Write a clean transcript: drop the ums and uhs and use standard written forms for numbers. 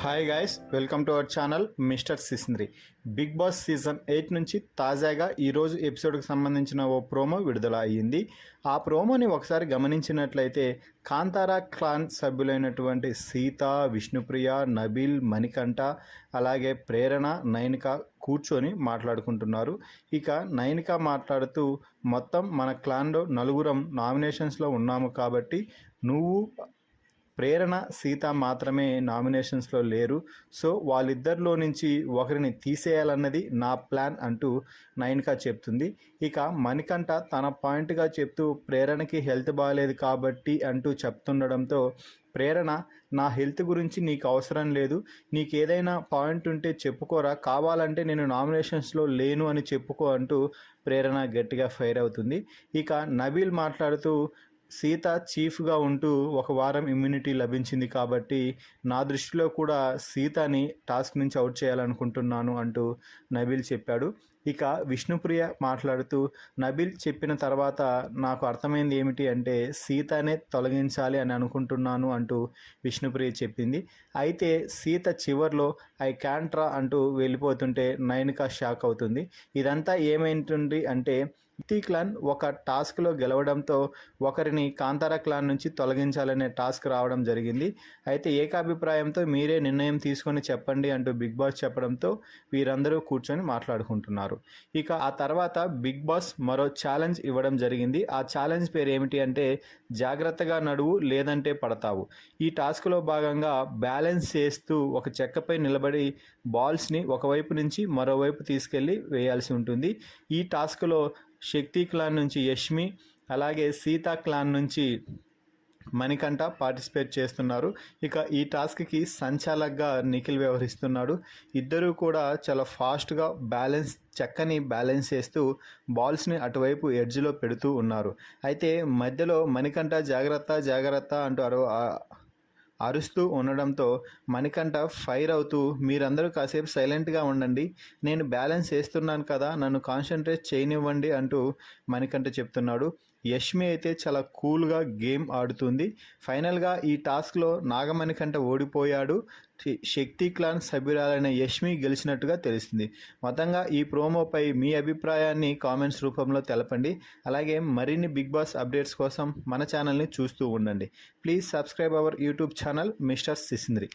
Hi guys, welcome to our channel mister Sisindri. Big boss season 8 నుంచి తాజాగా ఈరోజు ఎపిసోడ్కి సంబంధించిన ఓ ప్రోమో విడుదల అయ్యింది. ఆ ప్రోమోని ఒకసారి గమనించినట్లయితే కాంతారా క్లాన్ సభ్యులైనటువంటి సీత, విష్ణుప్రియ, నబీల్, మణికంఠ, అలాగే ప్రేరణ, నైనిక కూర్చొని మాట్లాడుకుంటున్నారు. ఇక నైనిక మాట్లాడుతూ, మొత్తం మన క్లాన్లో నలుగురం నామినేషన్స్లో ఉన్నాము కాబట్టి నువ్వు, ప్రేరణ, సీత మాత్రమే నామినేషన్స్లో లేరు. సో వాళ్ళిద్దరిలో నుంచి ఒకరిని తీసేయాలన్నది నా ప్లాన్ అంటూ నైనిక చెప్తుంది. ఇక మణికంఠ తన పాయింట్గా చెప్తూ ప్రేరణకి హెల్త్ బాగాలేదు కాబట్టి అంటూ చెప్తుండడంతో, ప్రేరణ, నా హెల్త్ గురించి నీకు అవసరం లేదు, నీకు ఏదైనా పాయింట్ ఉంటే చెప్పుకోరా, కావాలంటే నేను నామినేషన్స్లో లేను అని చెప్పుకో అంటూ ప్రేరణ గట్టిగా ఫైర్ అవుతుంది. ఇక నబీల్ మాట్లాడుతూ, సీత చీఫ్గా ఉంటూ ఒక వారం ఇమ్యూనిటీ లభించింది కాబట్టి నా దృష్టిలో కూడా సీతని టాస్క్ నుంచి అవుట్ చేయాలనుకుంటున్నాను అంటూ నబీల్ చెప్పాడు. ఇక విష్ణుప్రియ మాట్లాడుతూ, నబీల్ చెప్పిన తర్వాత నాకు అర్థమైంది ఏమిటి అంటే సీతనే తొలగించాలి అని అనుకుంటున్నాను అంటూ విష్ణుప్రియ చెప్పింది. అయితే సీత చివర్లో ఐ క్యాంట్ రా అంటూ వెళ్ళిపోతుంటే నైనిక షాక్ అవుతుంది. ఇదంతా ఏమైంటుంది అంటే శక్తి క్లాన్ ఒక టాస్క్లో గెలవడంతో ఒకరిని కాంతారా క్లాన్ నుంచి తొలగించాలనే టాస్క్ రావడం జరిగింది. అయితే ఏకాభిప్రాయంతో మీరే నిర్ణయం తీసుకొని చెప్పండి అంటూ బిగ్ బాస్ చెప్పడంతో వీరందరూ కూర్చొని మాట్లాడుకుంటున్నారు. ఇక ఆ తర్వాత బిగ్ బాస్ మరో ఛాలెంజ్ ఇవ్వడం జరిగింది. ఆ ఛాలెంజ్ పేరు ఏమిటి అంటే జాగ్రత్తగా నడువు లేదంటే పడతావు. ఈ టాస్క్లో భాగంగా బ్యాలెన్స్ చేస్తూ ఒక చెక్కపై నిలబడి బాల్స్ని ఒకవైపు నుంచి మరోవైపు తీసుకెళ్ళి వేయాల్సి ఉంటుంది. ఈ టాస్క్లో శక్తి క్లాన్ నుంచి యష్మి, అలాగే సీతా క్లాన్ నుంచి మణికంఠ పార్టిసిపేట్ చేస్తున్నారు. ఇక ఈ టాస్క్కి సంచాలక్గా నిఖిల్ వ్యవహరిస్తున్నాడు. ఇద్దరూ కూడా చాలా ఫాస్ట్గా చక్కని బ్యాలెన్స్ చేస్తూ బాల్స్ని అటువైపు ఎడ్జ్లో పెడుతూ ఉన్నారు. అయితే మధ్యలో మణికంఠ జాగ్రత్త జాగ్రత్త అంటూ అరుస్తూ ఉండడంతో మణికంఠ ఫైర్ అవుతూ, మీరందరూ కాసేపు సైలెంట్గా ఉండండి, నేను బ్యాలెన్స్ చేస్తున్నాను కదా, నన్ను కాన్సన్ట్రేట్ చేయనివ్వండి అంటూ మణికంఠ చెప్తున్నాడు. యష్మి అయితే చాలా కూల్గా గేమ్ ఆడుతుంది. ఫైనల్గా ఈ టాస్క్లో నాగమణికంఠ ఓడిపోయాడు. శక్తి క్లాన్ సభ్యురాలైన యష్మి గెలిచినట్టుగా తెలుస్తుంది. మొత్తంగా ఈ ప్రోమోపై మీ అభిప్రాయాన్ని కామెంట్స్ రూపంలో తెలపండి. అలాగే మరిన్ని బిగ్ బాస్ అప్డేట్స్ కోసం మన ఛానల్ని చూస్తూ ఉండండి. Please subscribe our YouTube channel mister సిసింద్రి.